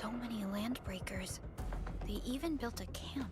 So many landbreakers. They even built a camp.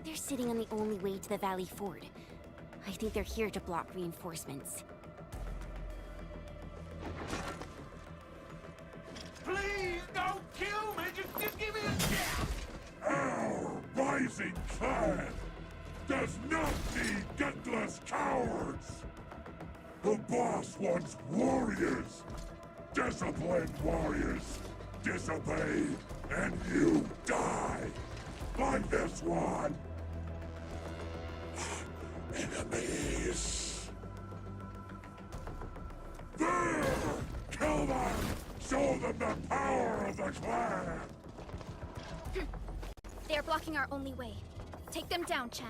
They're sitting on the only way to the Valley Ford. I think they're here to block reinforcements. Please don't kill me! Just give me a chance! Our rising clan does not need gutless cowards! The boss wants warriors! Disciplined warriors! Disobey, and you die! Like this one! Enemies! There! Kill them! Show them the power of the clan! They are blocking our only way. Take them down, Chen.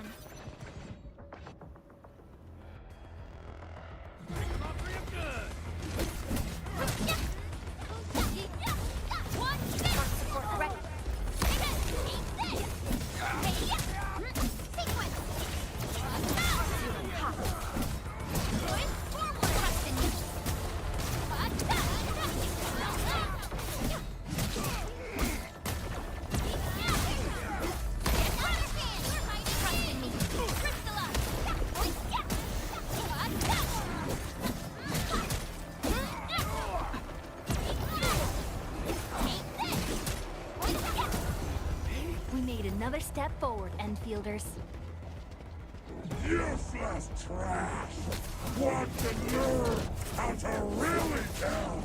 Another step forward, Endfielders. Useless trash! Want to learn how to really kill!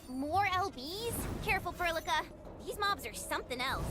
More LBs? Careful, Perlica. These mobs are something else.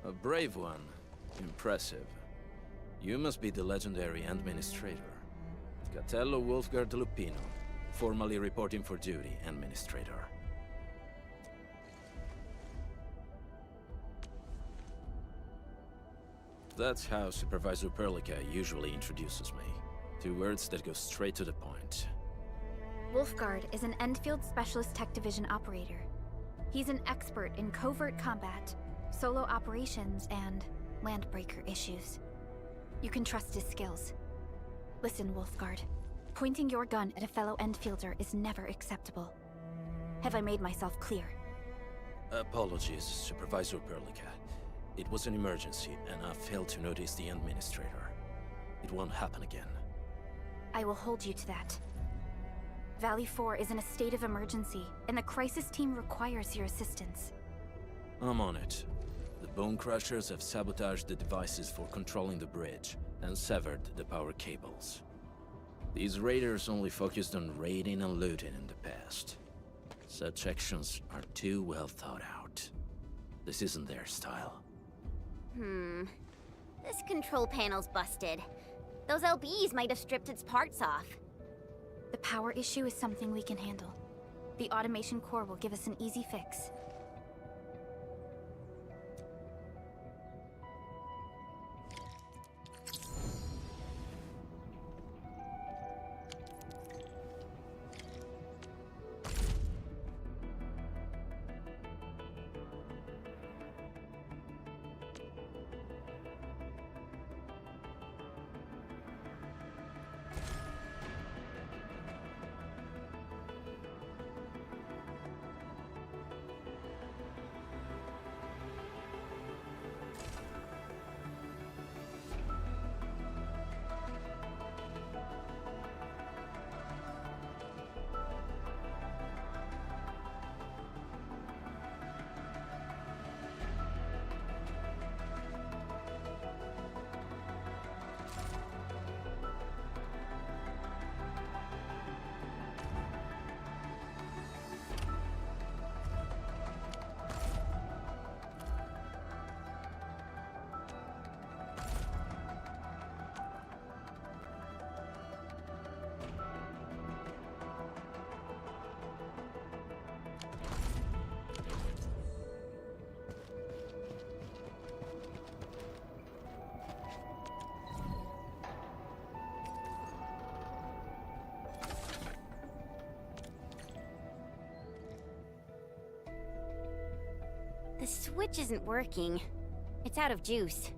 A brave one. Impressive. You must be the legendary Administrator. Catello Wolfgard Lupino, formally reporting for duty, Administrator. That's how Supervisor Perlica usually introduces me. 2 words that go straight to the point. Wolfgard is an Endfield Specialist Tech Division operator. He's an expert in covert combat, solo operations, and landbreaker issues. You can trust his skills. Listen, Wolfgard. Pointing your gun at a fellow Endfielder is never acceptable. Have I made myself clear? Apologies, Supervisor Perlica. It was an emergency, and I failed to notice the Administrator. It won't happen again. I will hold you to that. Valley 4 is in a state of emergency, and the crisis team requires your assistance. I'm on it. The Bone Crushers have sabotaged the devices for controlling the bridge, and severed the power cables. These raiders only focused on raiding and looting in the past. Such actions are too well thought out. This isn't their style. This control panel's busted. Those LBs might have stripped its parts off. The power issue is something we can handle. The automation core will give us an easy fix. The switch isn't working. It's out of juice.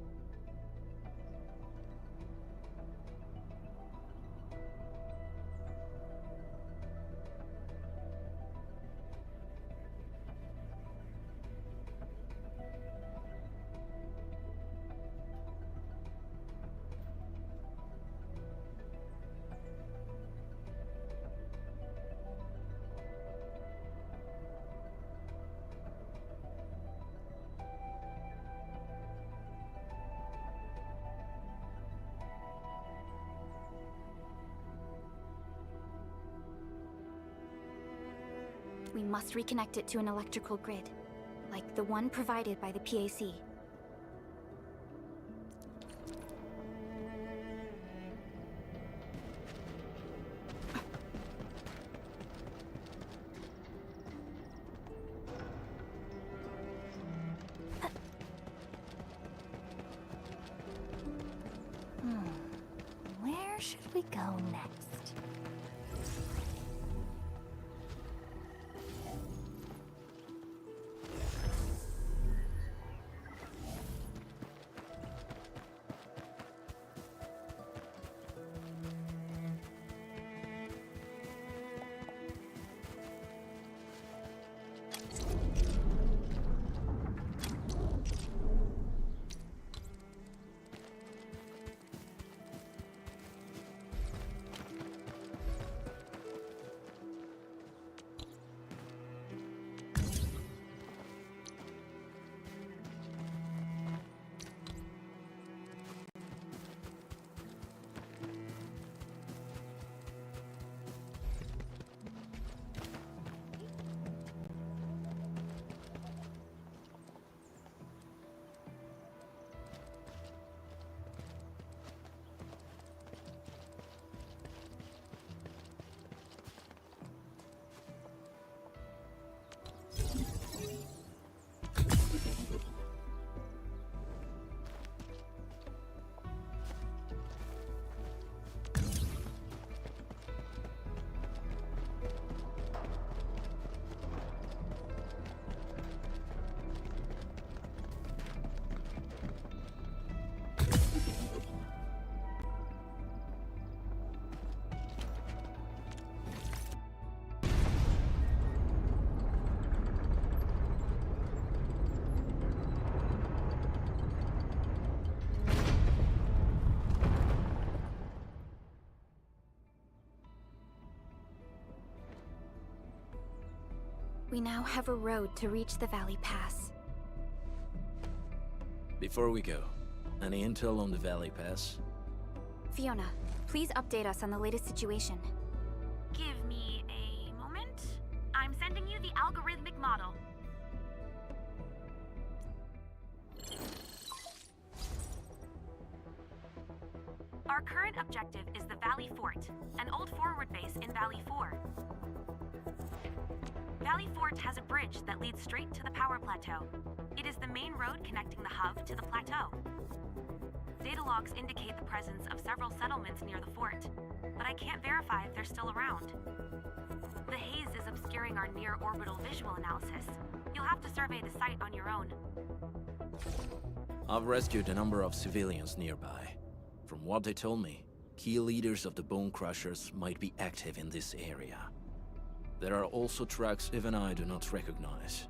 We must reconnect it to an electrical grid, like the one provided by the PAC. Where should we go next? We now have a road to reach the Valley Pass. Before we go, any intel on the Valley Pass? Fiona, please update us on the latest situation. Give me a moment. I'm sending you the algorithmic model. Our current objective is the Valley Fort, an old forward base in Valley 4. Valley Fort has a bridge that leads straight to the power plateau. It is the main road connecting the hub to the plateau. Data logs indicate the presence of several settlements near the fort, but I can't verify if they're still around. The haze is obscuring our near-orbital visual analysis. You'll have to survey the site on your own. I've rescued a number of civilians nearby. From what they told me, key leaders of the Bone Crushers might be active in this area. There are also tracks even I do not recognize,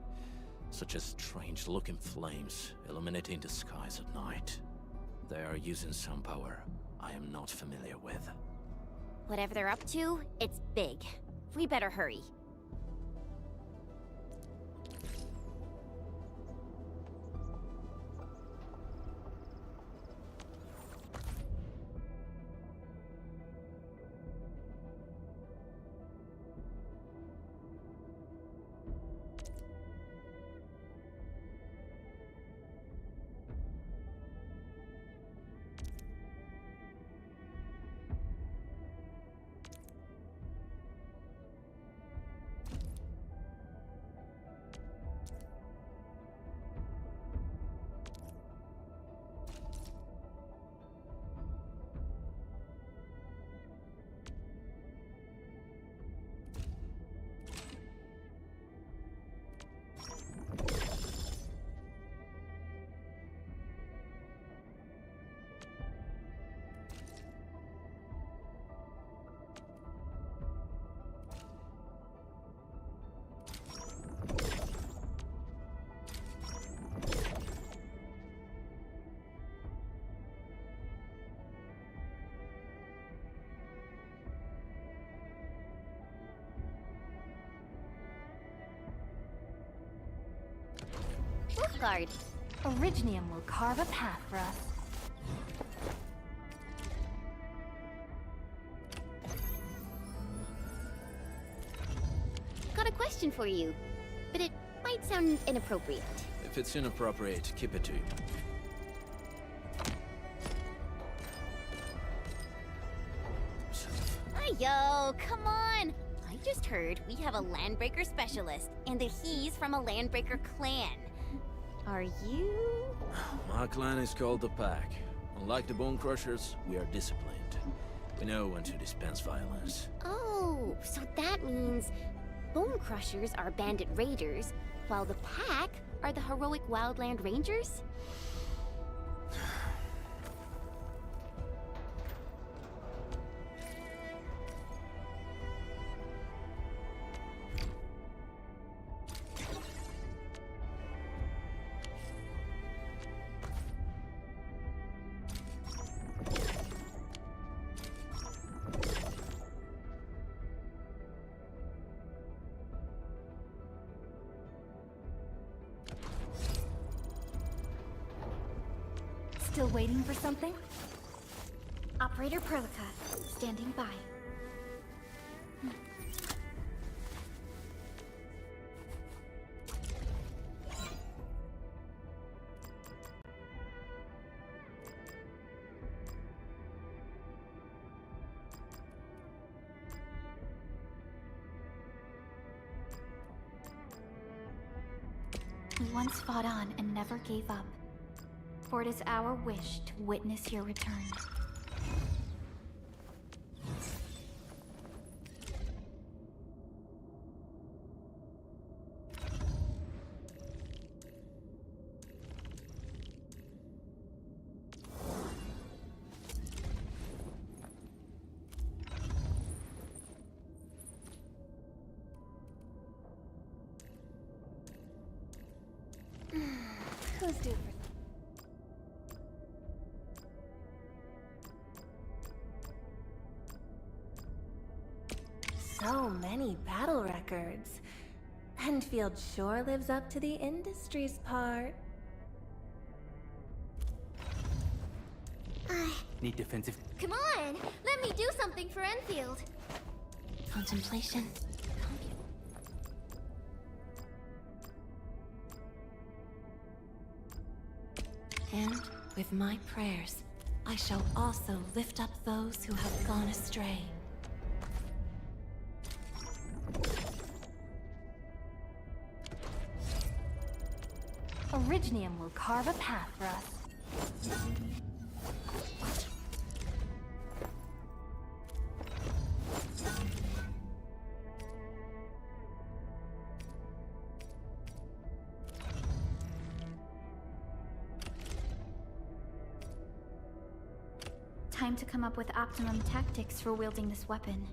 such as strange-looking flames illuminating the skies at night. They are using some power I am not familiar with. Whatever they're up to, it's big. We better hurry. Wolfguard. Originium will carve a path for us. Got a question for you, but it might sound inappropriate. If it's inappropriate, keep it to you. Yo, come on! I just heard we have a Landbreaker specialist, and that he's from a Landbreaker clan. Are you? My clan is called the Pack. Unlike the Bone Crushers, we are disciplined. We know when to dispense violence. Oh, so that means Bone Crushers are bandit raiders, while the Pack are the heroic Wildland Rangers? Still waiting for something? Operator Perlica, standing by. We once fought on and never gave up. For it is our wish to witness your return. Who's due for so many battle records. Endfield sure lives up to the industry's part. Need defensive. Come on! Let me do something for Enfield! Contemplation. And with my prayers, I shall also lift up those who have gone astray. Orignium will carve a path for us. Time to come up with optimum tactics for wielding this weapon.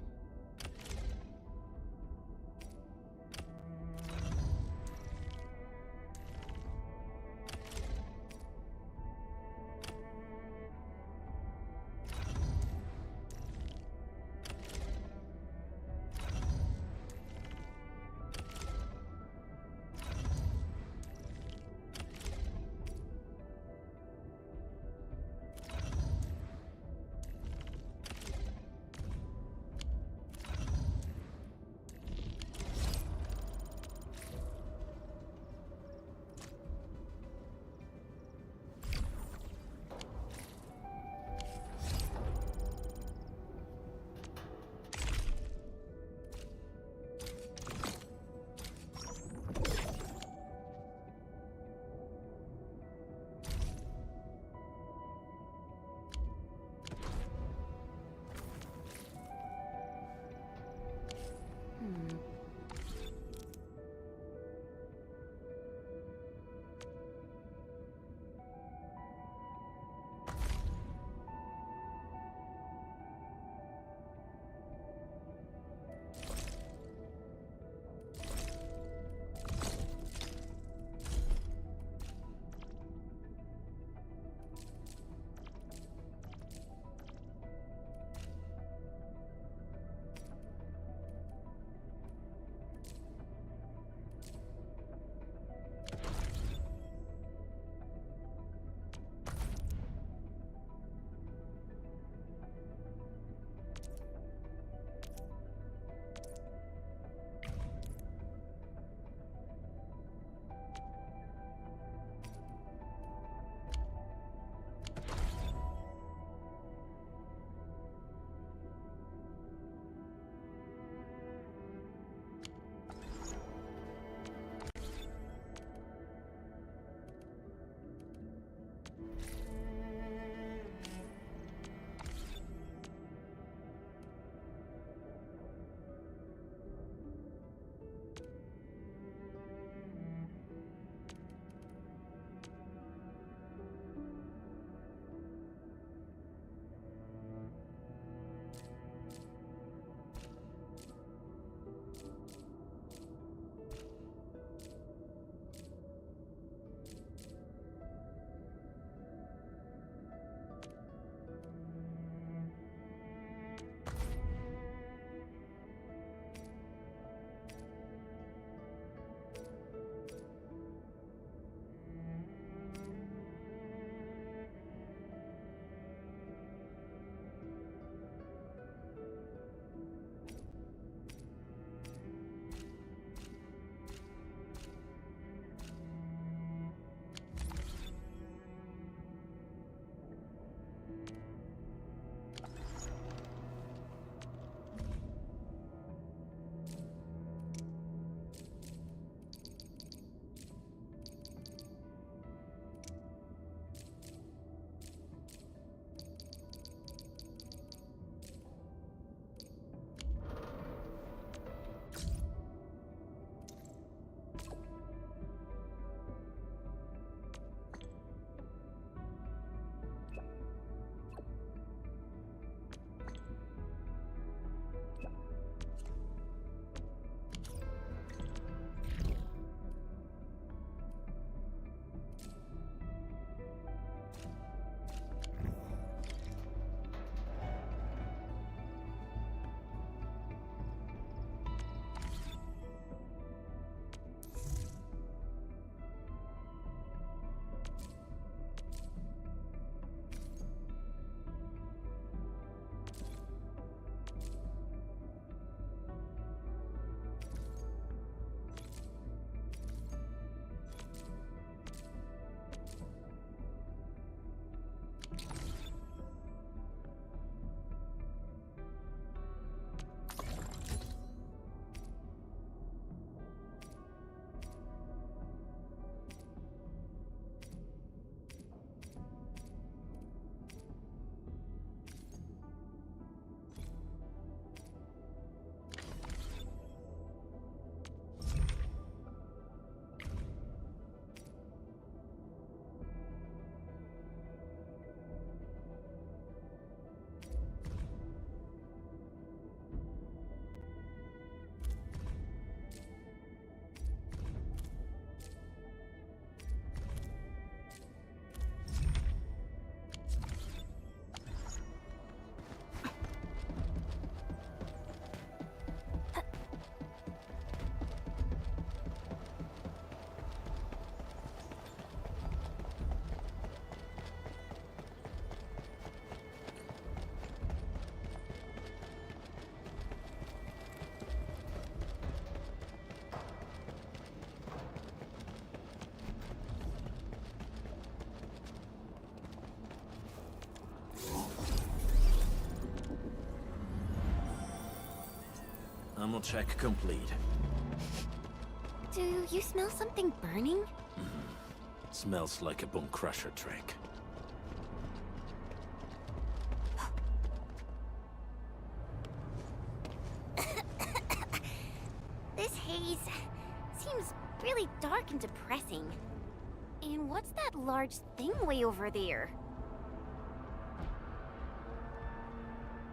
Ammo check complete. Do you smell something burning? Smells like a bone crusher trick. This haze seems really dark and depressing. And what's that large thing way over there?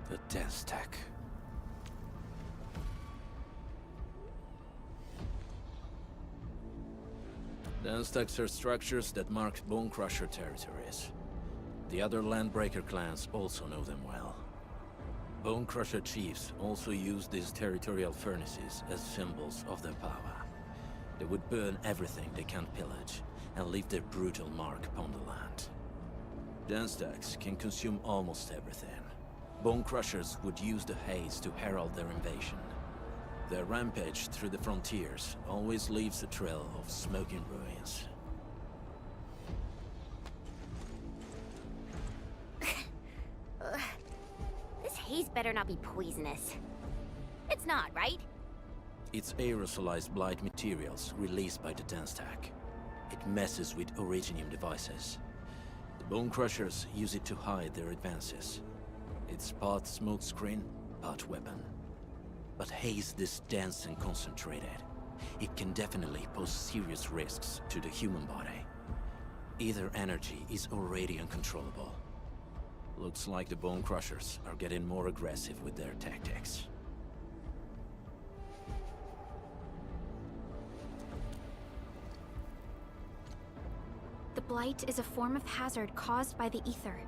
The dense tech. Dense techs are structures that mark Bone Crusher territories. The other Landbreaker clans also know them well. Bone Crusher chiefs also use these territorial furnaces as symbols of their power. They would burn everything they can't pillage, and leave their brutal mark upon the land. Dense techs can consume almost everything. Bone Crushers would use the haze to herald their invasion. Their rampage through the frontiers always leaves a trail of smoking ruins. This haze better not be poisonous. It's not, right? It's aerosolized blight materials released by the dense tech. It messes with Originium devices. The Bone Crushers use it to hide their advances. It's part smokescreen, part weapon. But haze this dense and concentrated. It can definitely pose serious risks to the human body. Either energy is already uncontrollable. Looks like the Bone Crushers are getting more aggressive with their tactics. The Blight is a form of hazard caused by the ether.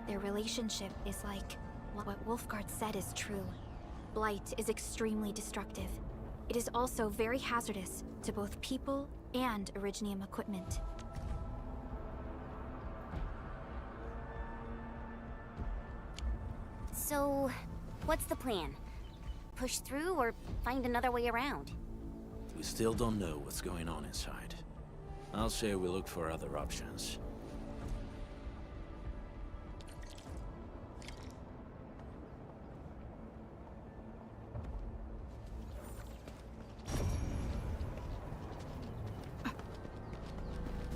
Their relationship is like what Wolfguard said is true. Blight is extremely destructive. It is also very hazardous to both people and Originium equipment. So, what's the plan? Push through or find another way around? We still don't know what's going on inside. I'll say we look for other options.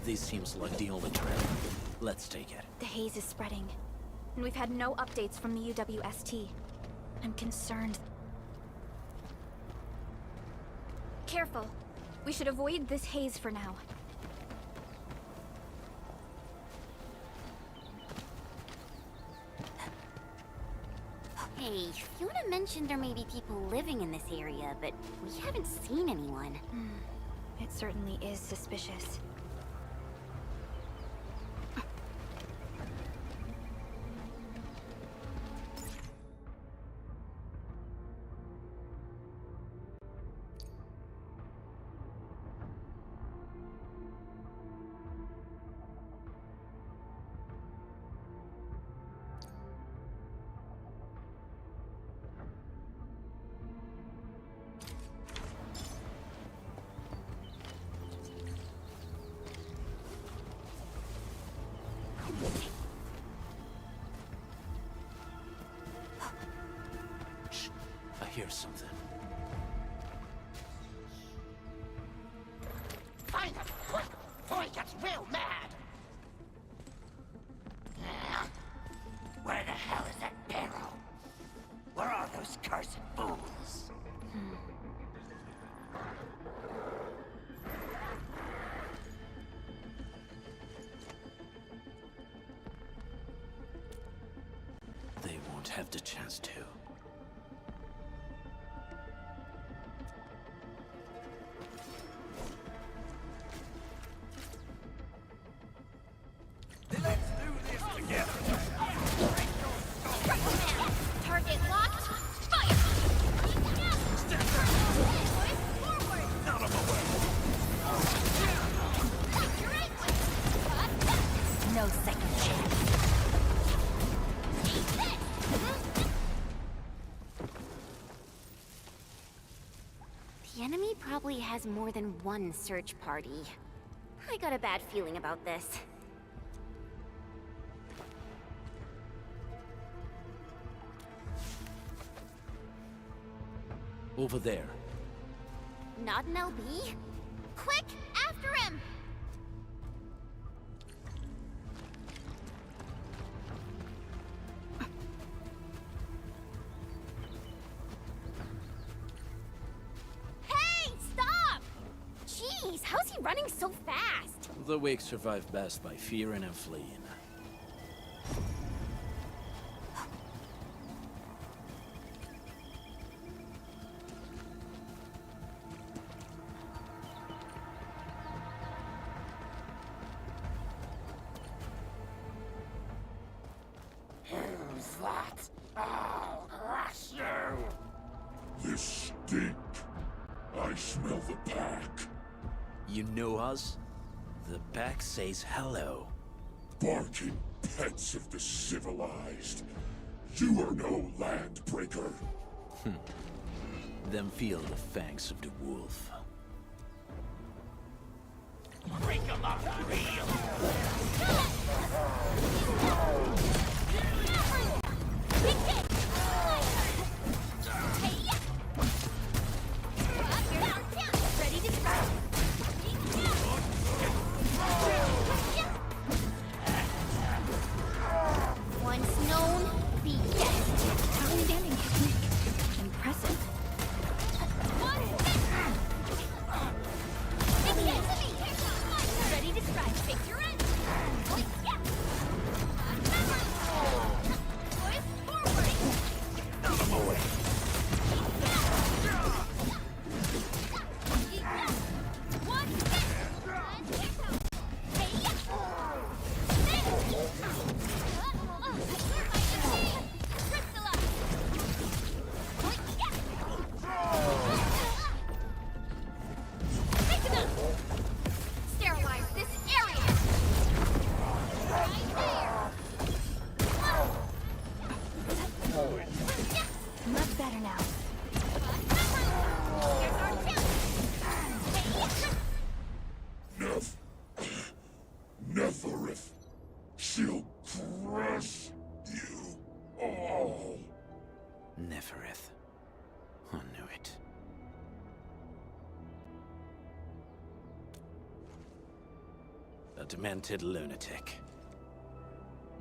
This seems like the only trail. Let's take it. The haze is spreading, and we've had no updates from the UWST. I'm concerned. Careful. We should avoid this haze for now. Hey, Fiona mentioned there may be people living in this area, but we haven't seen anyone. It certainly is suspicious. Shh, I hear something. Find him, quick, before he gets real mad! Where the hell is that barrel? Where are those cursed fools? They won't have the chance to. Let's do this together! Target locked! Fire! None of them No second chance. The enemy probably has more than one search party. I got a bad feeling about this. Over there. Not an LB? Quick, after him! Hey, stop! Jeez, how's he running so fast? The weak survive best by fearing and fleeing. Who's that? I'll crush you! This stink. I smell the pack. You know us? The pack says hello. Barking pets of the civilized. You are no landbreaker. Then feel the fangs of the wolf. Break 'em up real! Ready to strike. Once known, be guessed. Outstanding technique. Impressive. Ready to strike. Take your end. Sterilize this area. Right there. Much better now. Here's our chance. Neferith. She'll crush you all. Neferith. I knew it. A demented lunatic.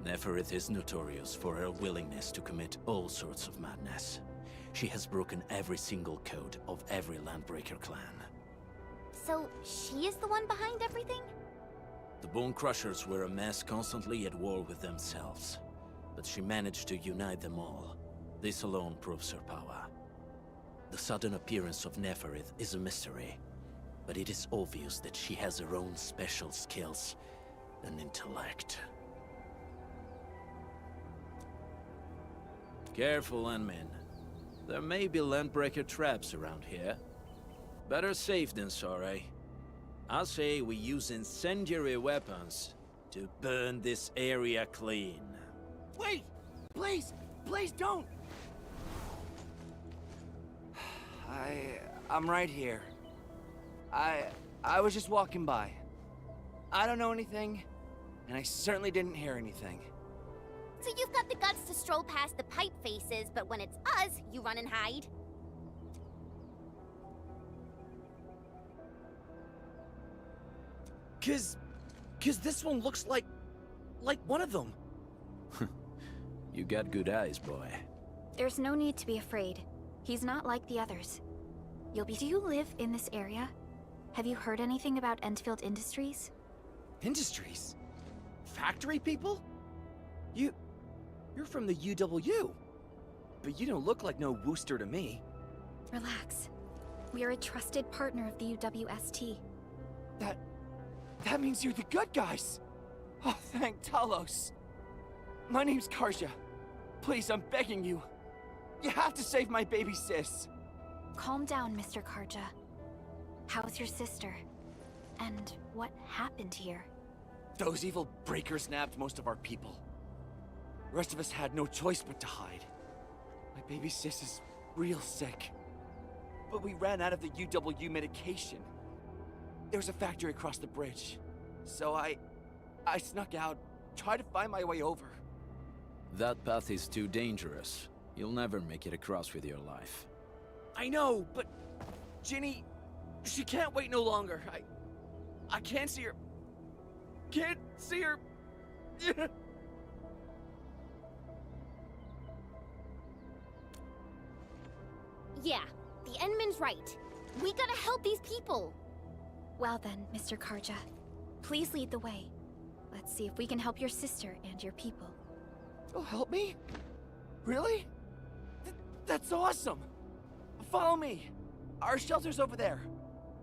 Neferith is notorious for her willingness to commit all sorts of madness. She has broken every single code of every Landbreaker clan. So, she is the one behind everything? The Bone Crushers were a mess constantly at war with themselves. But she managed to unite them all. This alone proves her power. The sudden appearance of Neferith is a mystery, but it is obvious that she has her own special skills and intellect. Careful, Landmin. There may be Landbreaker traps around here. Better safe than sorry. I say we use incendiary weapons to burn this area clean. Wait! Please! Please don't! I'm right here. I was just walking by. I don't know anything, and I certainly didn't hear anything. So you've got the guts to stroll past the pipe faces, but when it's us, you run and hide? Cause this one looks like one of them. You got good eyes, boy. There's no need to be afraid. He's not like the others. Do you live in this area? Have you heard anything about Endfield Industries? Industries? Factory people? You're from the UW. But you don't look like no Wooster to me. Relax. We are a trusted partner of the UWST. That means you're the good guys. Oh, thank Talos. My name's Karja. Please, I'm begging you. You have to save my baby sis. Calm down, Mr. Karja. How's your sister? And what happened here? Those evil breakers nabbed most of our people. The rest of us had no choice but to hide. My baby sis is real sick. But we ran out of the UW medication. There's a factory across the bridge. So I snuck out, tried to find my way over. That path is too dangerous. You'll never make it across with your life. I know, but Ginny, she can't wait no longer. I can't see her. Can't see her. Yeah, the Endman's right. We gotta help these people. Well then, Mr. Karja, please lead the way. Let's see if we can help your sister and your people. You'll help me? Really? That's awesome! Follow me! Our shelter's over there.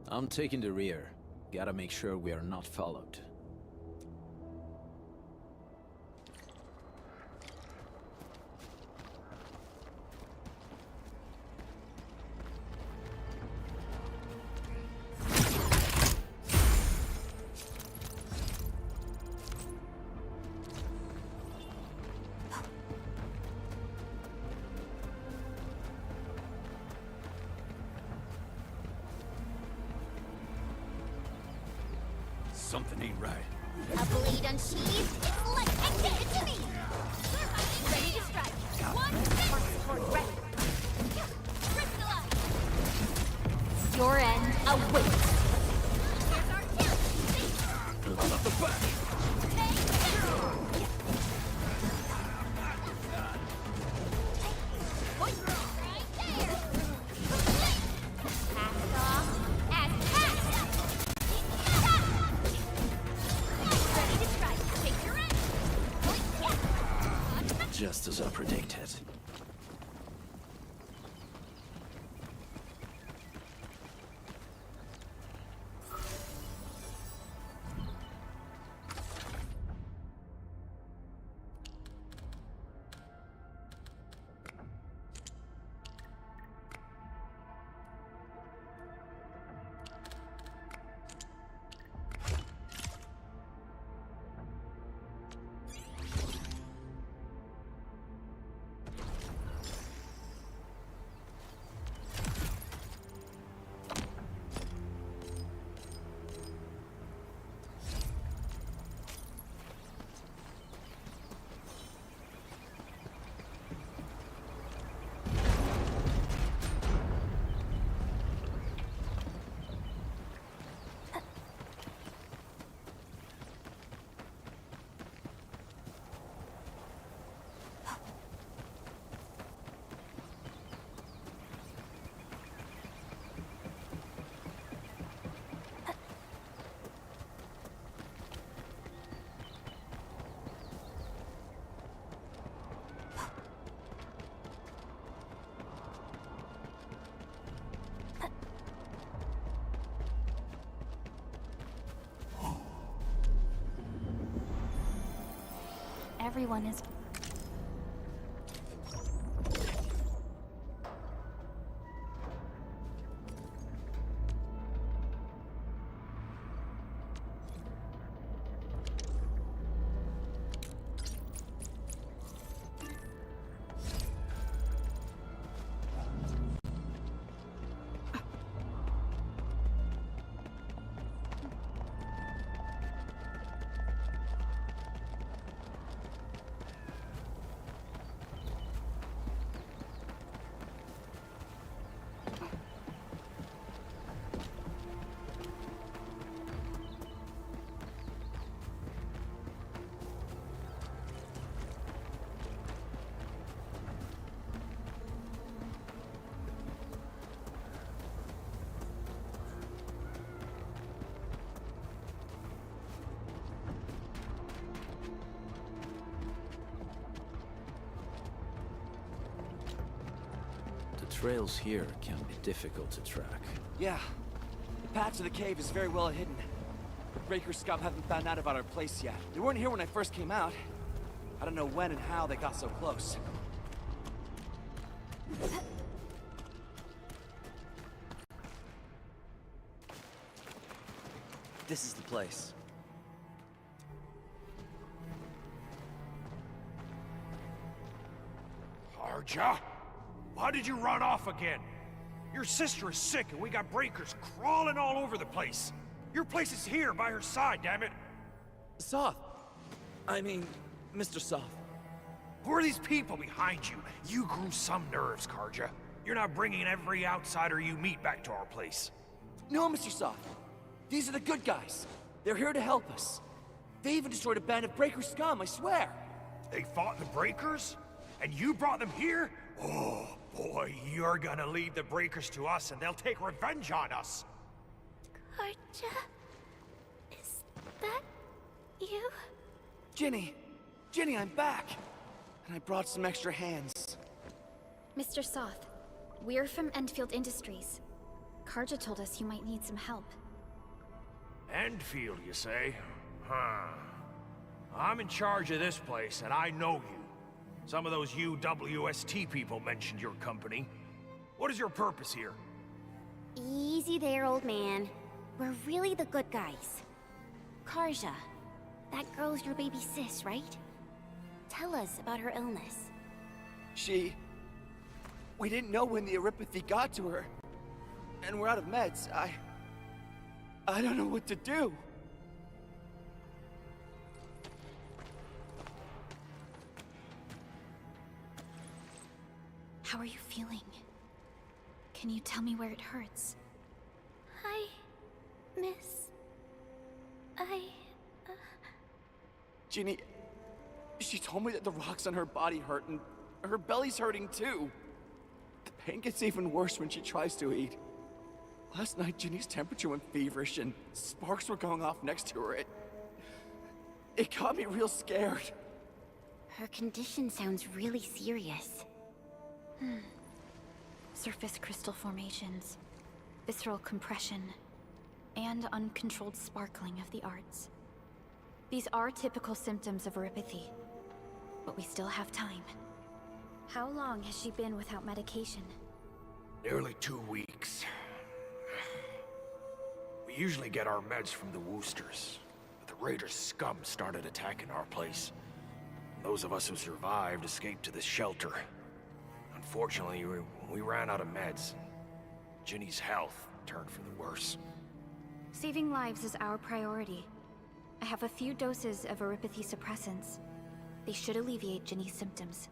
I'm taking the rear. Gotta make sure we are not followed. Something ain't right. A blade unsheathed. Let's give it to me. Ready to strike. One, ready. Crystallize. Your end awaits. Here's our chance. Out of the back! Right there. Pass off as pass. Ready to strike. Take your end. Just as I predicted. Everyone is... The trails here can be difficult to track. Yeah. The path to the cave is very well hidden. The Breaker Scum haven't found out about our place yet. They weren't here when I first came out. I don't know when and how they got so close. This is the place. Arja? Why did you run off again? Your sister is sick and we got breakers crawling all over the place. Your place is here by her side, damn it. Soth. I mean, Mr. Soth. Who are these people behind you? You grew some nerves, Karja. You're not bringing every outsider you meet back to our place. No, Mr. Soft. These are the good guys. They're here to help us. They even destroyed a band of Breaker scum, I swear. They fought the Breakers? And you brought them here? Oh, boy, you're gonna lead the Breakers to us and they'll take revenge on us. Karja? Is that you? Ginny! Ginny, I'm back! And I brought some extra hands. Mr. Soth, we're from Endfield Industries. Karja told us you might need some help. Endfield, you say? Huh. I'm in charge of this place, and I know you. Some of those UWST people mentioned your company. What is your purpose here? Easy there, old man. We're really the good guys. Karja, that girl's your baby sis, right? Tell us about her illness. We didn't know when the Eurypathy got to her. And we're out of meds. I don't know what to do. How are you feeling? Can you tell me where it hurts? Hi, miss. Ginny, she told me that the rocks on her body hurt and her belly's hurting too. The pain gets even worse when she tries to eat. Last night, Ginny's temperature went feverish and sparks were going off next to her. It got me real scared. Her condition sounds really serious. Surface crystal formations, visceral compression, and uncontrolled sparkling of the arts. These are typical symptoms of Eurypathy, but we still have time. How long has she been without medication? Nearly 2 weeks. We usually get our meds from the Woosters, but the Raiders' scum started attacking our place. Those of us who survived escaped to this shelter. Unfortunately, we ran out of meds. Ginny's health turned for the worse. Saving lives is our priority. I have a few doses of Eurypathy suppressants. They should alleviate Ginny's symptoms.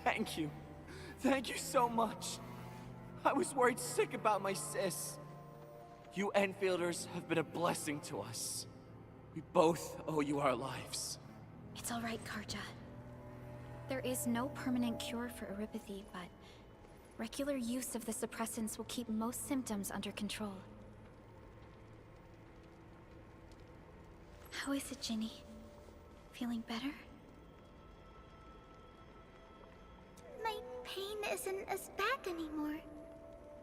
Thank you. Thank you so much. I was worried sick about my sis. You Enfielders have been a blessing to us. We both owe you our lives. It's all right, Karja. There is no permanent cure for Eurypathy, but regular use of the suppressants will keep most symptoms under control. How is it, Ginny? Feeling better? My pain isn't as bad anymore.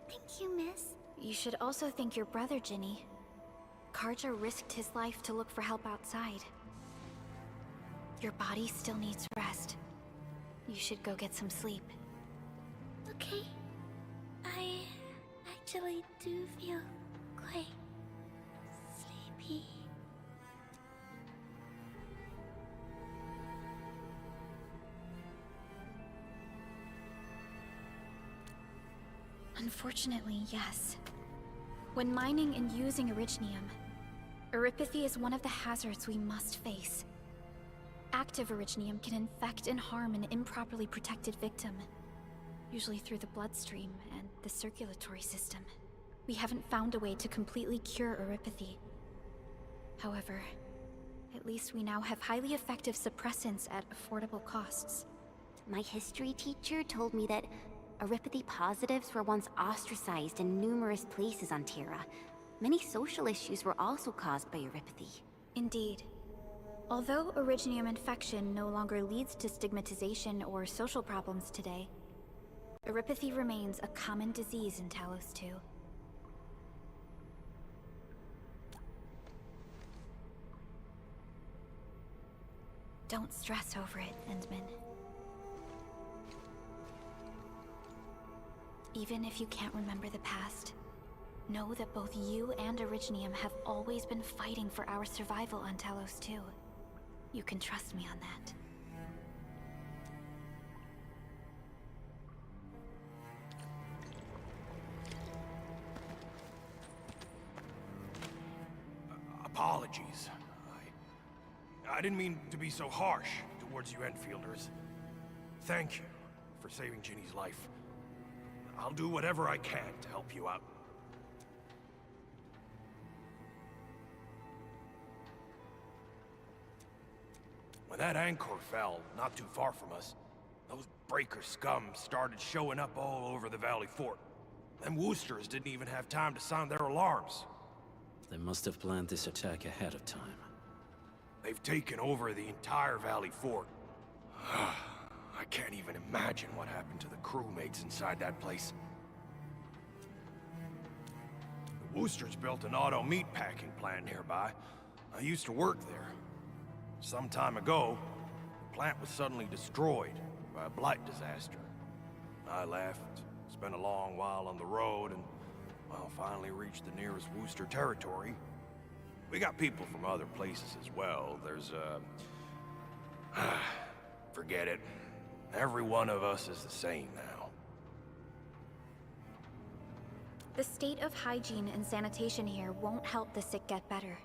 Thank you, miss. You should also thank your brother, Ginny. Karja risked his life to look for help outside. Your body still needs rest. You should go get some sleep. Okay. I actually do feel quite sleepy. Unfortunately, yes. When mining and using Originium, Eurypathy is one of the hazards we must face. Active Originium can infect and harm an improperly protected victim, usually through the bloodstream and the circulatory system. We haven't found a way to completely cure Eurypathy. However, at least we now have highly effective suppressants at affordable costs. My history teacher told me that Eurypathy positives were once ostracized in numerous places on Terra. Many social issues were also caused by Eurypathy. Indeed. Although originium infection no longer leads to stigmatization or social problems today, erypathy remains a common disease in Talos 2. Don't stress over it, Endman. Even if you can't remember the past, know that both you and Originium have always been fighting for our survival on Talos 2. You can trust me on that. Apologies. I didn't mean to be so harsh towards you Enfielders. Thank you for saving Ginny's life. I'll do whatever I can to help you out. When that anchor fell, not too far from us, those breaker scum started showing up all over the Valley Fort. Them Woosters didn't even have time to sound their alarms. They must have planned this attack ahead of time. They've taken over the entire Valley Fort. I can't even imagine what happened to the crewmates inside that place. The Woosters built an auto meatpacking plant nearby. I used to work there. Some time ago, the plant was suddenly destroyed by a blight disaster. I left, spent a long while on the road, and, well, finally reached the nearest Wooster territory. We got people from other places as well. There's, forget it. Every one of us is the same now. The state of hygiene and sanitation here won't help the sick get better.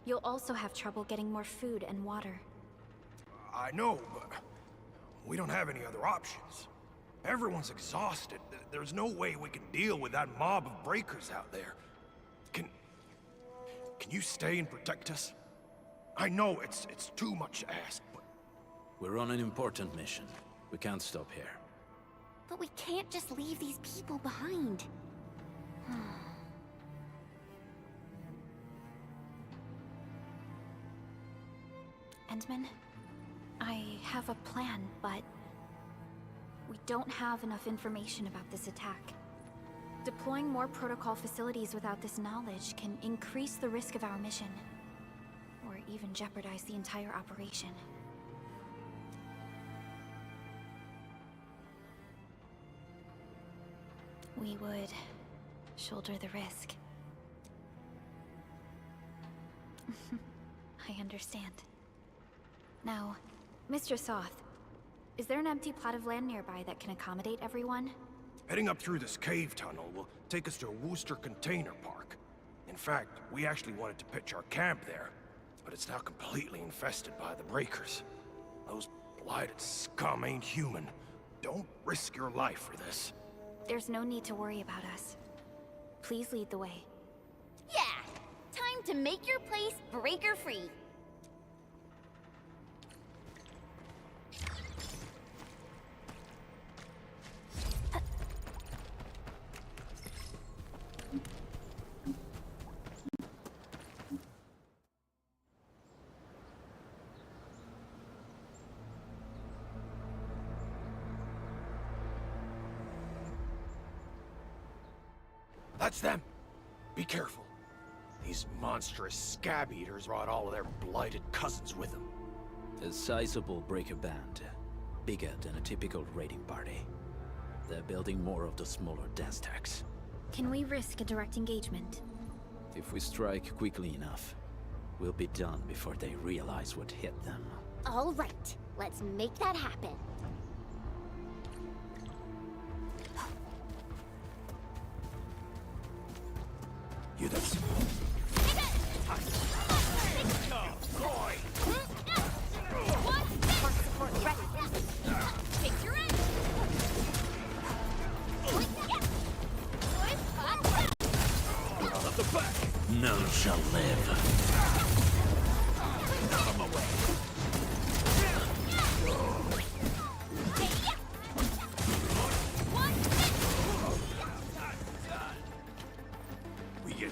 You'll also have trouble getting more food and water. I know, but we don't have any other options. Everyone's exhausted. There's no way we can deal with that mob of breakers out there. Can you stay and protect us? I know it's too much to ask, but... We're on an important mission. We can't stop here. But we can't just leave these people behind. Endman, I have a plan, but we don't have enough information about this attack. Deploying more protocol facilities without this knowledge can increase the risk of our mission, or even jeopardize the entire operation. We would shoulder the risk. I understand. Now, Mr. Soth, is there an empty plot of land nearby that can accommodate everyone? Heading up through this cave tunnel will take us to a Wooster container park. In fact, we actually wanted to pitch our camp there, but it's now completely infested by the breakers. Those blighted scum ain't human. Don't risk your life for this. There's no need to worry about us. Please lead the way. Yeah! Time to make your place breaker-free. That's them! Be careful. These monstrous scab eaters brought all of their blighted cousins with them. A sizable breaker band. Bigger than a typical raiding party. They're building more of the smaller dance tags. Can we risk a direct engagement? If we strike quickly enough, we'll be done before they realize what hit them. All right, let's make that happen. You this. None shall live. I'm away. We get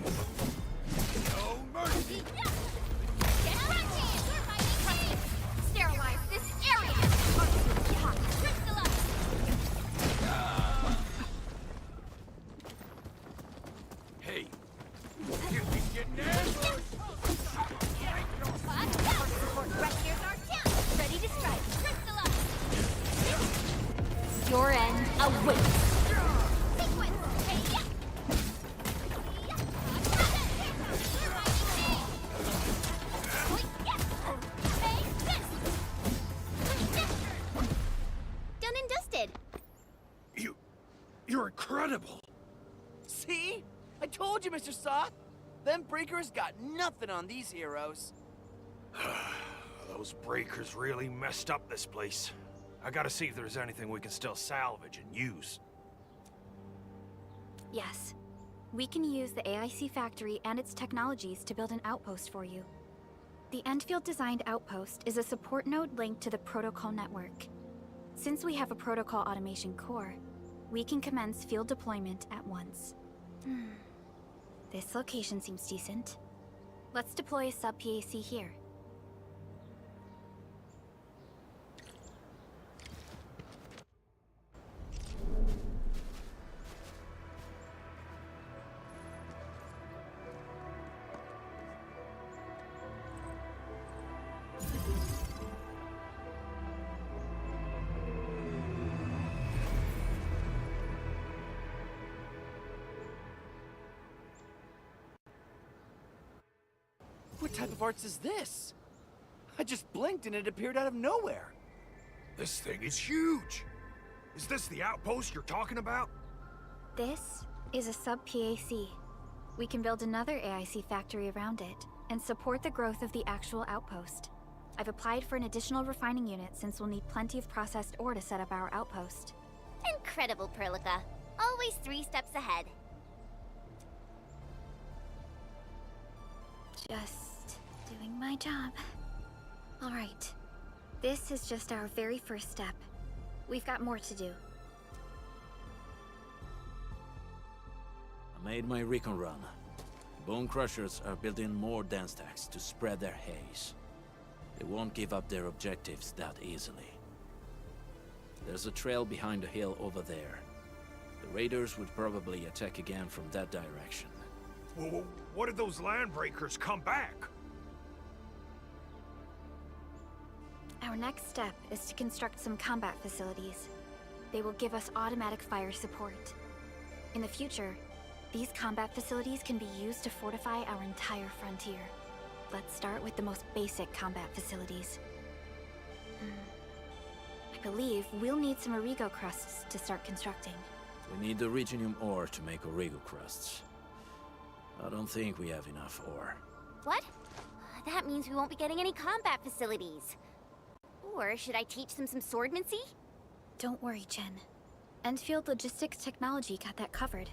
Your end awaits. Done and dusted. You're incredible! See? I told you, Mr. Soth! Them breakers got nothing on these heroes. Those breakers really messed up this place. I gotta see if there's anything we can still salvage and use. Yes. We can use the AIC factory and its technologies to build an outpost for you. The Endfield designed outpost is a support node linked to the protocol network. Since we have a protocol automation core, we can commence field deployment at once. This location seems decent. Let's deploy a sub-PAC here. What type of arts is this? I just blinked and it appeared out of nowhere. This thing is huge! Is this the outpost you're talking about? This is a sub-PAC. We can build another AIC factory around it, and support the growth of the actual outpost. I've applied for an additional refining unit since we'll need plenty of processed ore to set up our outpost. Incredible, Perlica. Always 3 steps ahead. Just doing my job. All right. This is just our very first step. We've got more to do. I made my recon run. Bone Crushers are building more dance stacks to spread their haze. They won't give up their objectives that easily. There's a trail behind the hill over there. The raiders would probably attack again from that direction. Well, what if those land breakers come back? Our next step is to construct some combat facilities. They will give us automatic fire support. In the future, these combat facilities can be used to fortify our entire frontier. Let's start with the most basic combat facilities. I believe we'll need some Origo crusts to start constructing. We need the Reginium ore to make Origo crusts. I don't think we have enough ore. What? That means we won't be getting any combat facilities. Or should I teach them some swordmancy? Don't worry, Jen. Endfield Logistics Technology got that covered.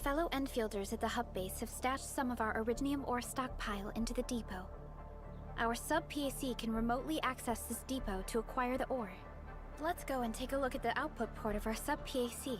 Fellow Enfielders at the hub base have stashed some of our Originium ore stockpile into the depot. Our sub-PAC can remotely access this depot to acquire the ore. Let's go and take a look at the output port of our sub-PAC.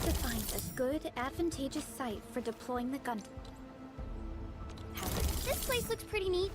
to find a good, advantageous site for deploying the gun. This place looks pretty neat.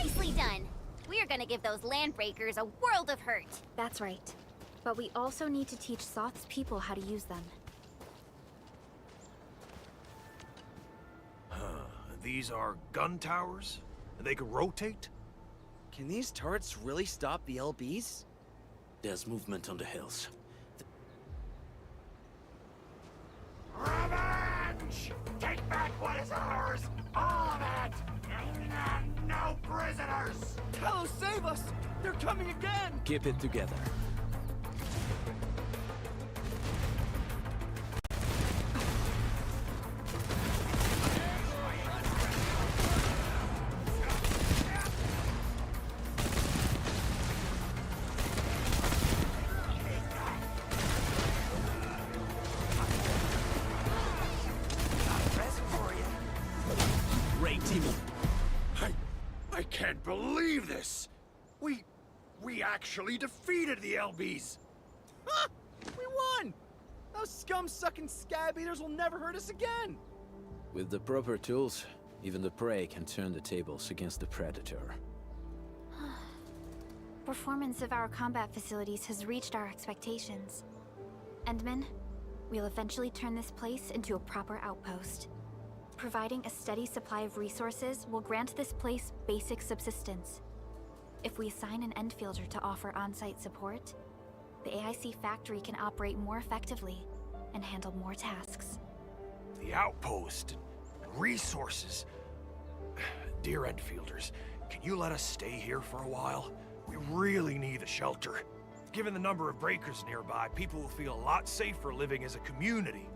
Nicely done. We are gonna give those landbreakers a world of hurt. That's right. But we also need to teach Soth's people how to use them. These are gun towers? They can rotate? Can these turrets really stop the LBs? There's movement on the hills. Revenge! Take back what is ours! All of it! And no prisoners! Hello, save us! They're coming again! Keep it together. I can't believe this! We actually defeated the LBs! Ha! We won! Those scum-sucking scab eaters will never hurt us again! With the proper tools, even the prey can turn the tables against the predator. Performance of our combat facilities has reached our expectations. Endman, we'll eventually turn this place into a proper outpost. Providing a steady supply of resources will grant this place basic subsistence. If we assign an Endfielder to offer on-site support, the AIC factory can operate more effectively and handle more tasks. The outpost and resources. Dear Endfielders, can you let us stay here for a while? We really need a shelter. Given the number of breakers nearby, people will feel a lot safer living as a community.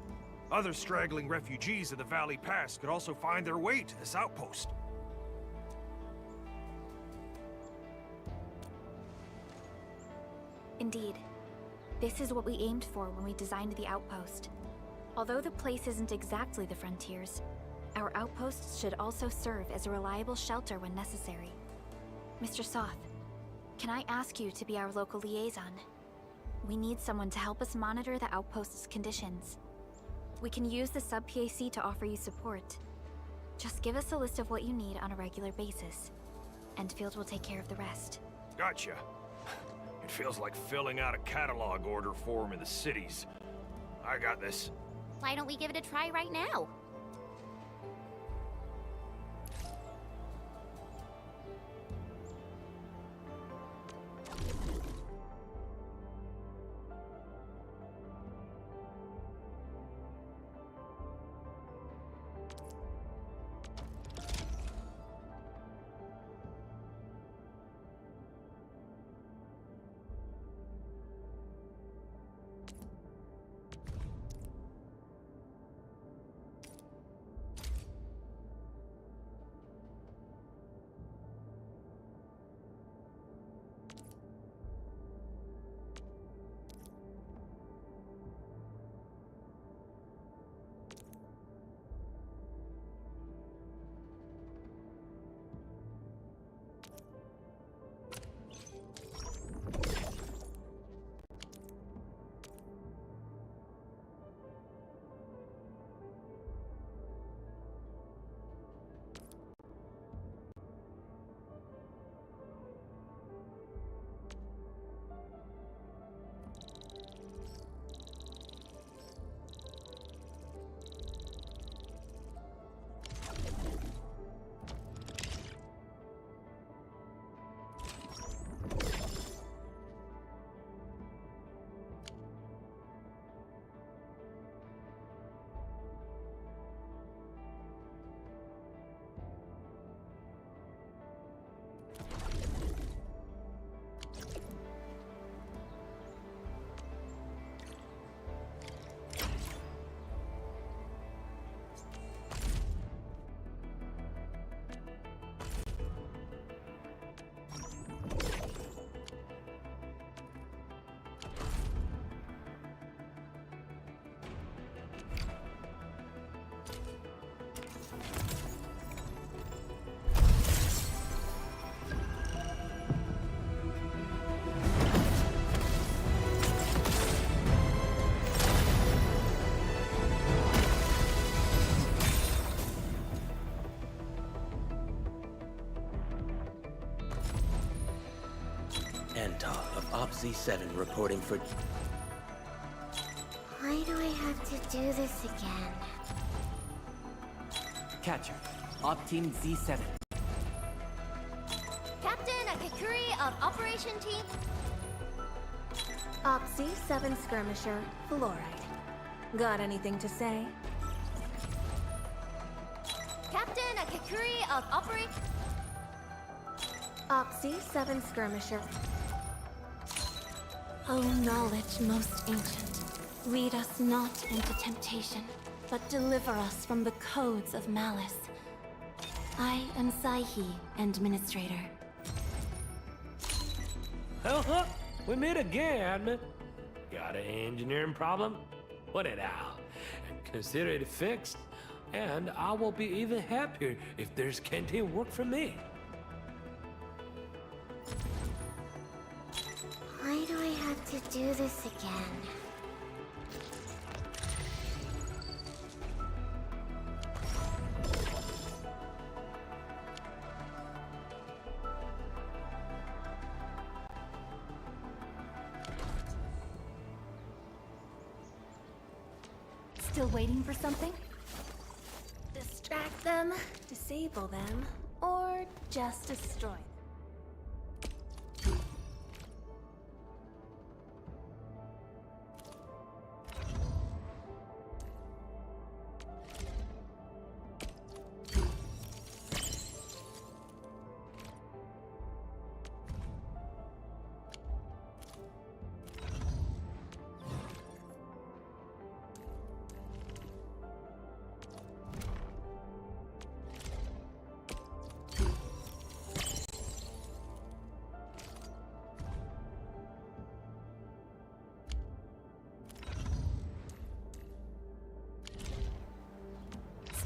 Other straggling refugees of the Valley Pass could also find their way to this outpost. Indeed. This is what we aimed for when we designed the outpost. Although the place isn't exactly the frontiers, our outposts should also serve as a reliable shelter when necessary. Mr. Soth, can I ask you to be our local liaison? We need someone to help us monitor the outpost's conditions. We can use the sub-PAC to offer you support. Just give us a list of what you need on a regular basis. Endfield will take care of the rest. Gotcha. It feels like filling out a catalog order form in the cities. I got this. Why don't we give it a try right now? Op Z7 reporting for... Why do I have to do this again? Catcher, Op Team Z7. Captain Akakuri of Operation Team. Op Z7 Skirmisher, Fluoride. Got anything to say? Captain Akakuri of Operation... Op Z7 Skirmisher. O knowledge most ancient, lead us not into temptation, but deliver us from the codes of malice. I am Saihi, Administrator. Oh, we meet again. Got an engineering problem? Put it out. Consider it fixed, and I will be even happier if there's canteen work for me. Why do I have to do this again? Still waiting for something? Distract them, disable them, or just destroy them?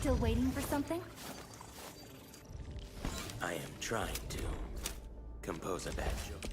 Still waiting for something? I am trying to compose a bad joke.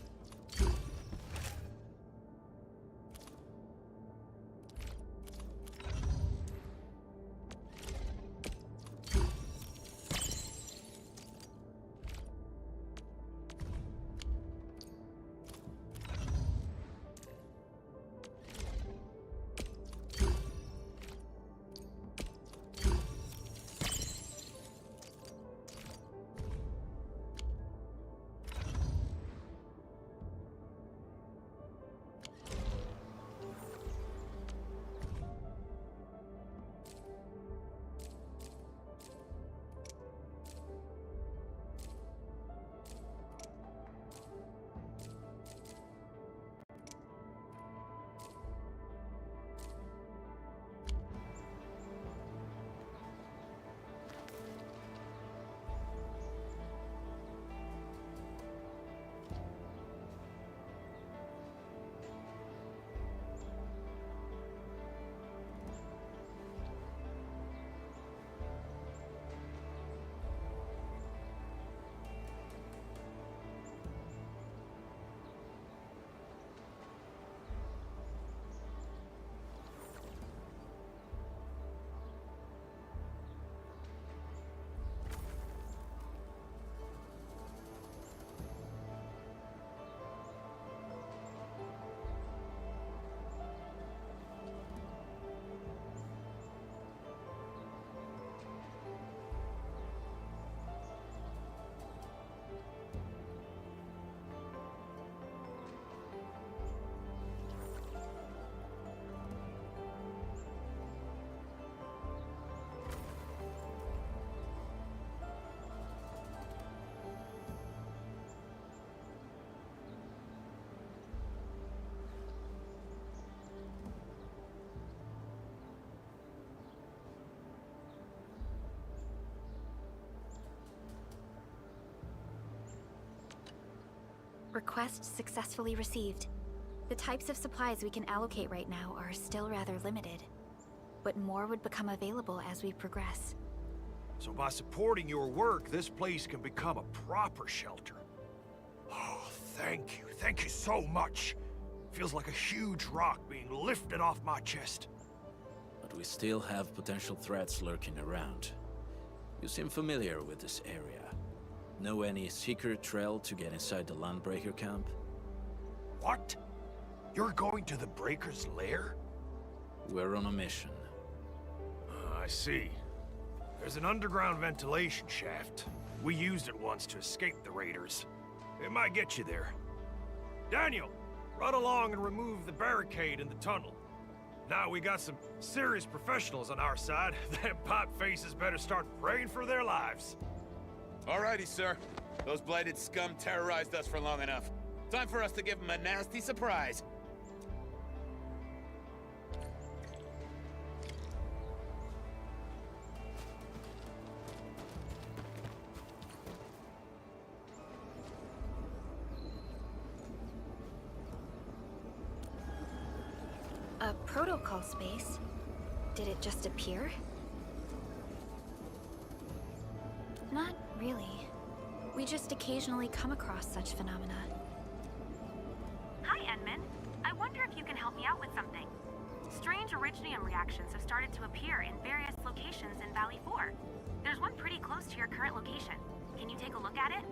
Request successfully received. The types of supplies we can allocate right now are still rather limited, but more would become available as we progress. So by supporting your work, this place can become a proper shelter. Oh, thank you. Thank you so much. Feels like a huge rock being lifted off my chest. But we still have potential threats lurking around. You seem familiar with this area. Know any secret trail to get inside the Landbreaker camp? What? You're going to the Breaker's lair? We're on a mission. I see. There's an underground ventilation shaft. We used it once to escape the raiders. It might get you there. Daniel, run along and remove the barricade in the tunnel. Now we got some serious professionals on our side. Them pot faces better start praying for their lives. Alrighty, sir. Those blighted scum terrorized us for long enough. Time for us to give them a nasty surprise. A protocol space? Did it just appear? Not really. We just occasionally come across such phenomena. Hi, Edmund. I wonder if you can help me out with something. Strange originium reactions have started to appear in various locations in Valley 4. There's one pretty close to your current location. Can you take a look at it?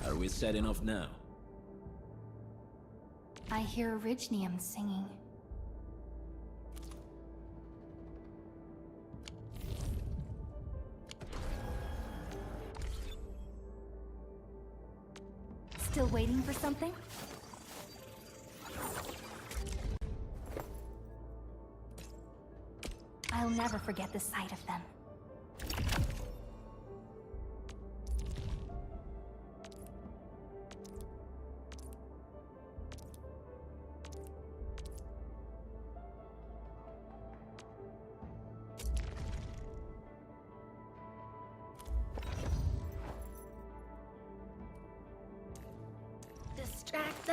Are we setting off now? I hear Originium singing. Still waiting for something? I'll never forget the sight of them.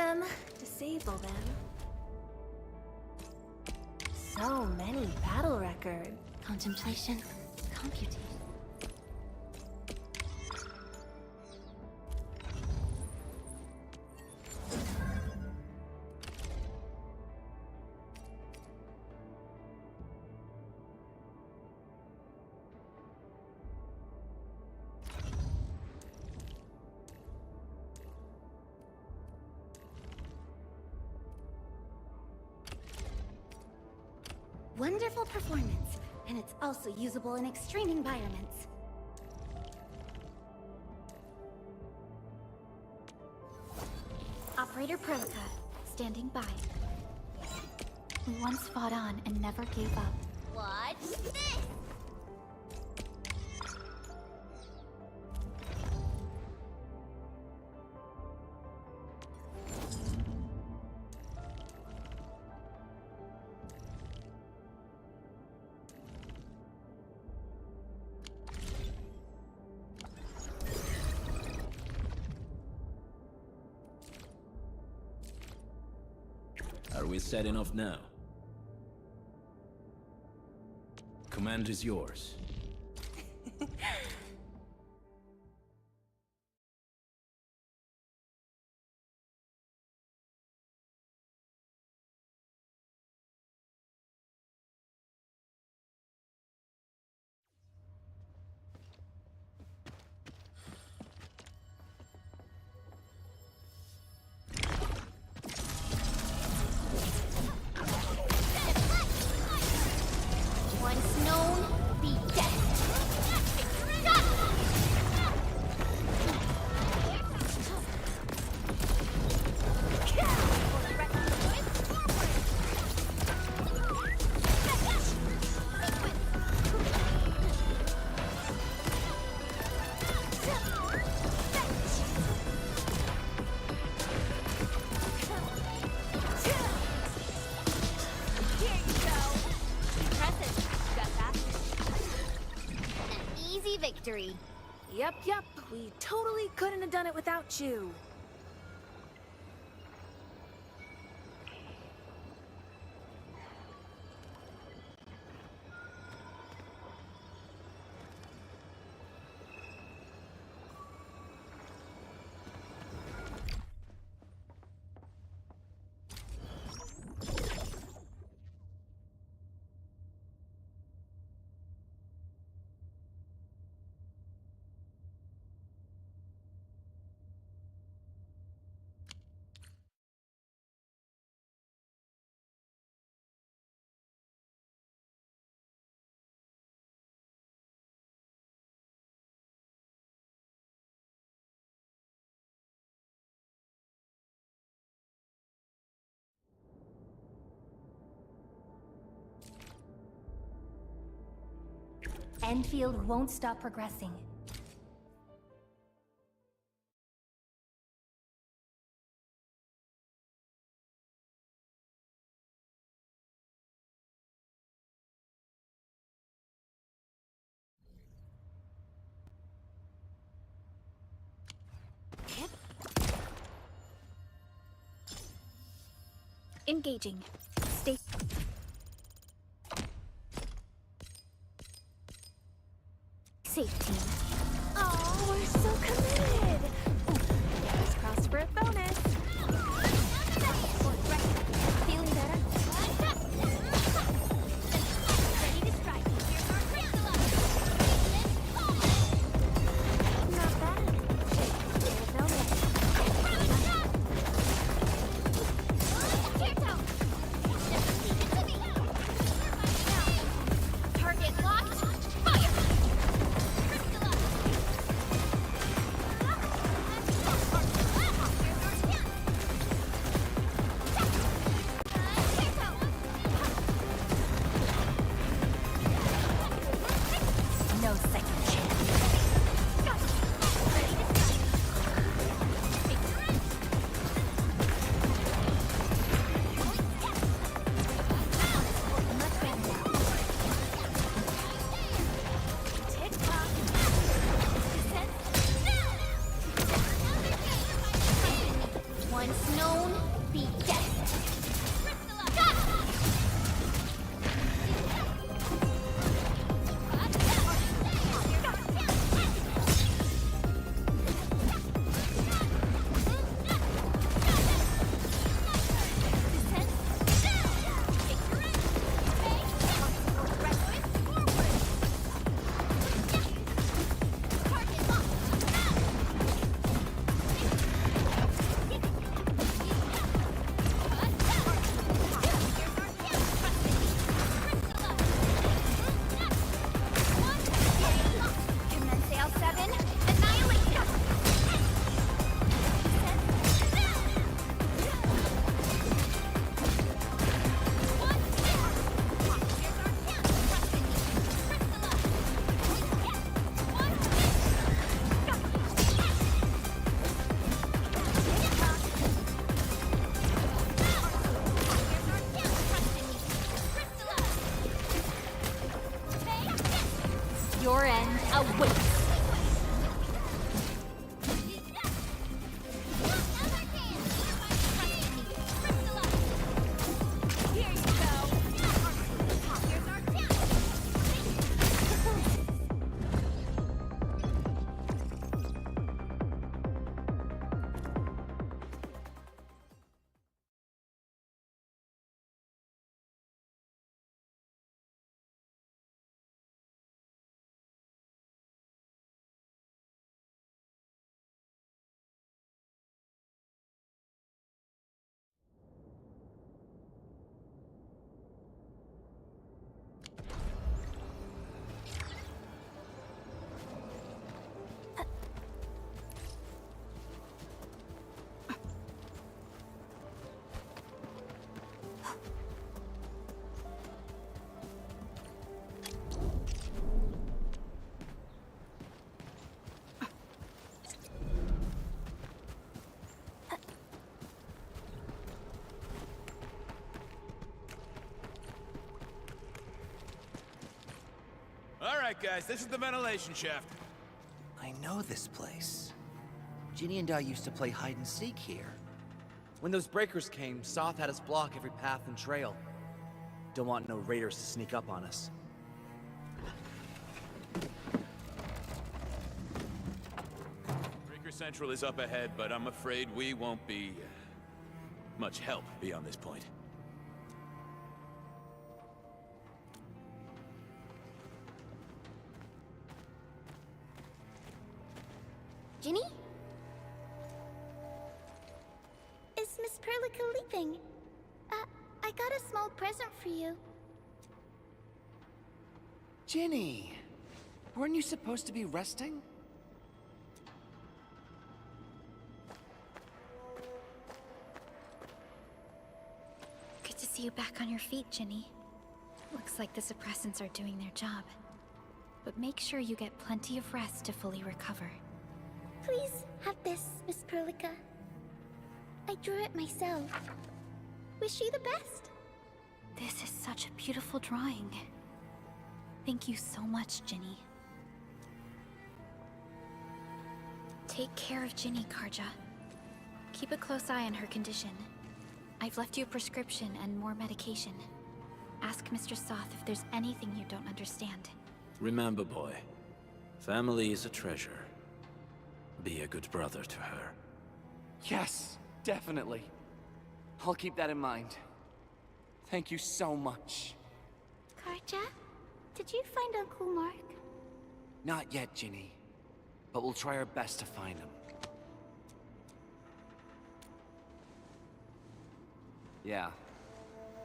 them, disable them. So many battle records. Contemplation, computation. Wonderful performance, and it's also usable in extreme environments. Operator Prolica, standing by. We once fought on and never gave up. Watch this! Are we setting off now? Command is yours. Once known, be dead. Easy victory. Yep. We totally couldn't have done it without you. Endfield won't stop progressing. Engaging. Stay. Safe team. Oh, we're so committed. Fingers crossed for a bonus. Feeling better? Ready to strike. Here's our crystal. Not bad. Target locked. Fire! right, guys, this is the ventilation shaft. I know this place. Ginny and I used to play hide and seek here. When those breakers came, Soth had us block every path and trail. Don't want no raiders to sneak up on us. Breaker Central is up ahead, but I'm afraid we won't be much help beyond this point. Ginny? Is Miss Perlica leaving? I got a small present for you. Ginny! Weren't you supposed to be resting? Good to see you back on your feet, Ginny. Looks like the suppressants are doing their job. But make sure you get plenty of rest to fully recover. Please have this, Miss Perlica. I drew it myself. Wish you the best. This is such a beautiful drawing. Thank you so much, Ginny. Take care of Ginny, Karja. Keep a close eye on her condition. I've left you a prescription and more medication. Ask Mr. Soth if there's anything you don't understand. Remember, boy, family is a treasure. Be a good brother to her. Yes, definitely. I'll keep that in mind. Thank you so much. Karja, did you find Uncle Mark? Not yet, Ginny. But we'll try our best to find him. Yeah.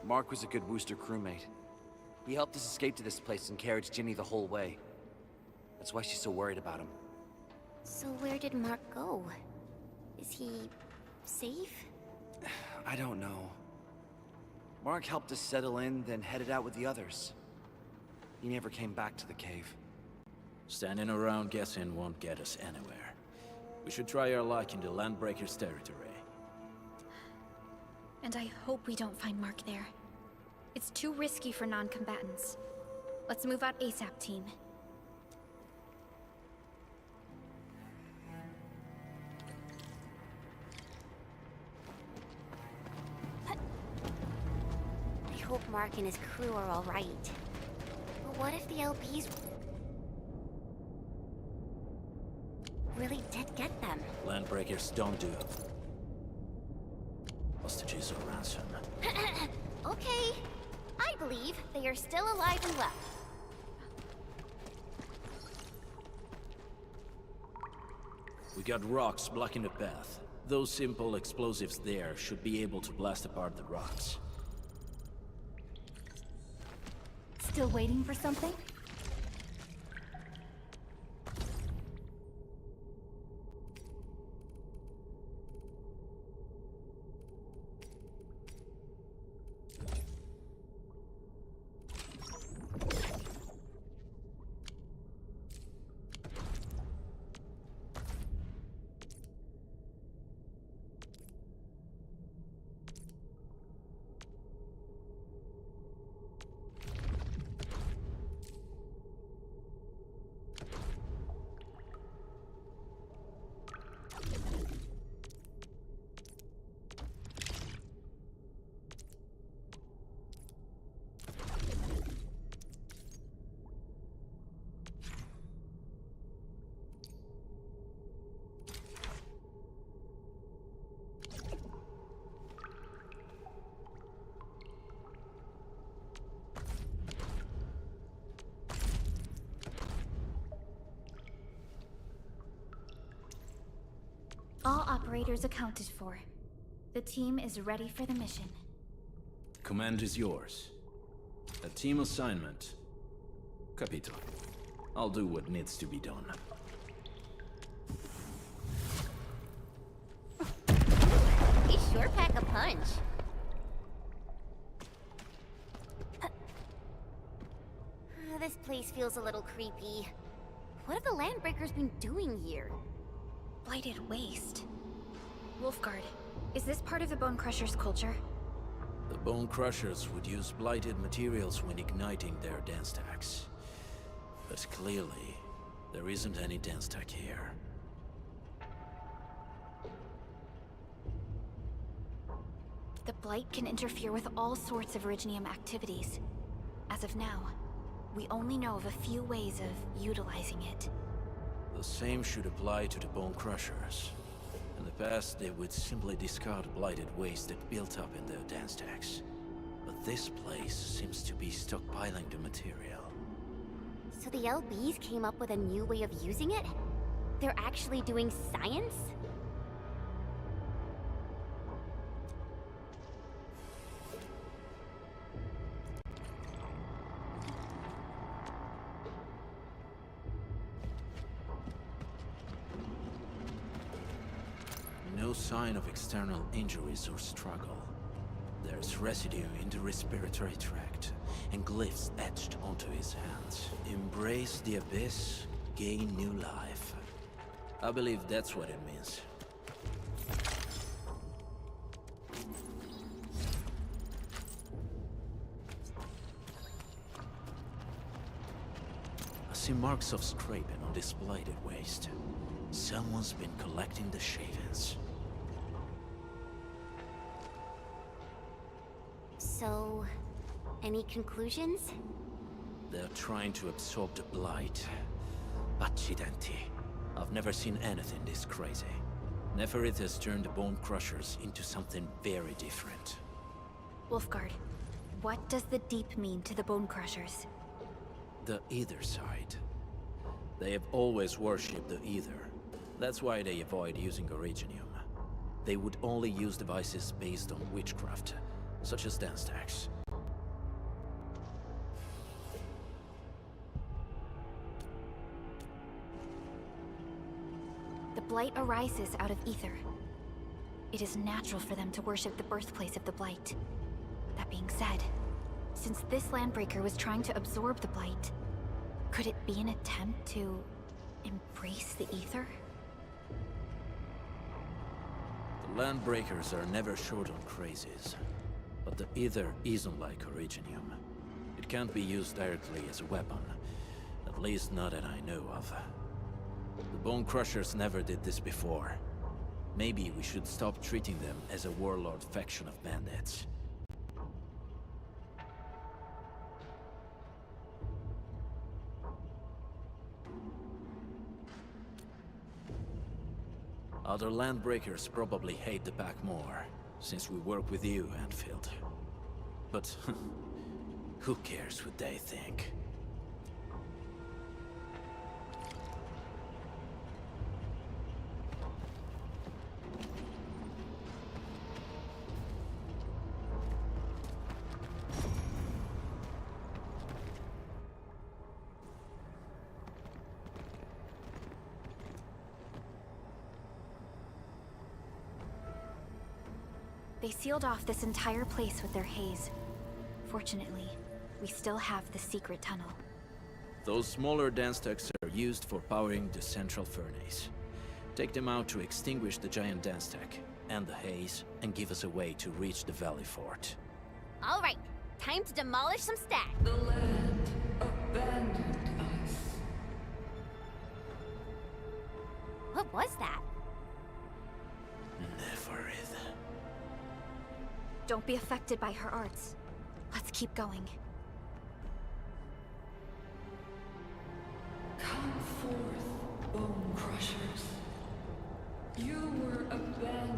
Mark was a good Wooster crewmate. He helped us escape to this place and carried Ginny the whole way. That's why she's so worried about him. So where did Mark go? Is he safe? I don't know. Mark helped us settle in, then headed out with the others. He never came back to the cave. Standing around guessing won't get us anywhere. We should try our luck in the Landbreakers' territory. And I hope we don't find Mark there. It's too risky for non-combatants. Let's move out ASAP, team. I hope Mark and his crew are all right. But what if the LPs really did get them? Landbreakers don't do hostages or ransom. Okay. I believe they are still alive and well. We got rocks blocking the path. Those simple explosives there should be able to blast apart the rocks. Still waiting for something? All operators accounted for. The team is ready for the mission. Command is yours. A team assignment. Capito. I'll do what needs to be done. He sure pack a punch. This place feels a little creepy. What have the Landbreakers been doing here? Blighted waste. Wolfguard, is this part of the Bone Crusher's culture? The Bone Crushers would use blighted materials when igniting their dance stacks. But clearly, there isn't any dance tech here. The Blight can interfere with all sorts of Originium activities. As of now, we only know of a few ways of utilizing it. The same should apply to the Bone Crushers. In the past, they would simply discard blighted waste that built up in their dance techs. But this place seems to be stockpiling the material. So the LBs came up with a new way of using it? They're actually doing science? No sign of external injuries or struggle. There's residue in the respiratory tract, and glyphs etched onto his hands. Embrace the abyss, gain new life. I believe that's what it means. I see marks of scraping on this blighted waste. Someone's been collecting the shavings. So, any conclusions? They're trying to absorb the blight. Accidenti. I've never seen anything this crazy. Neferith has turned the Bone Crushers into something very different. Wolfguard, what does the Deep mean to the Bone Crushers? The Ether side. They have always worshipped the Ether. That's why they avoid using Originium. They would only use devices based on witchcraft, such as dance tags. The Blight arises out of Ether. It is natural for them to worship the birthplace of the Blight. That being said, since this Landbreaker was trying to absorb the Blight, could it be an attempt to embrace the Ether? The Landbreakers are never short on crazes, but the Ether isn't like Originium. It can't be used directly as a weapon, at least not that I know of. The Bone Crushers never did this before. Maybe we should stop treating them as a warlord faction of bandits. Other Landbreakers probably hate the pack more, since we work with you, Endfield. But who cares what they think? They sealed off this entire place with their haze. Fortunately, we still have the secret tunnel. Those smaller dance techs are used for powering the central furnace. Take them out to extinguish the giant dance tech and the haze, and give us a way to reach the Valley Fort. All right, time to demolish some stacks. The land abandoned us. What was that? Neferith. Don't be affected by her arts. Let's keep going. Come forth, Bone Crushers. You were abandoned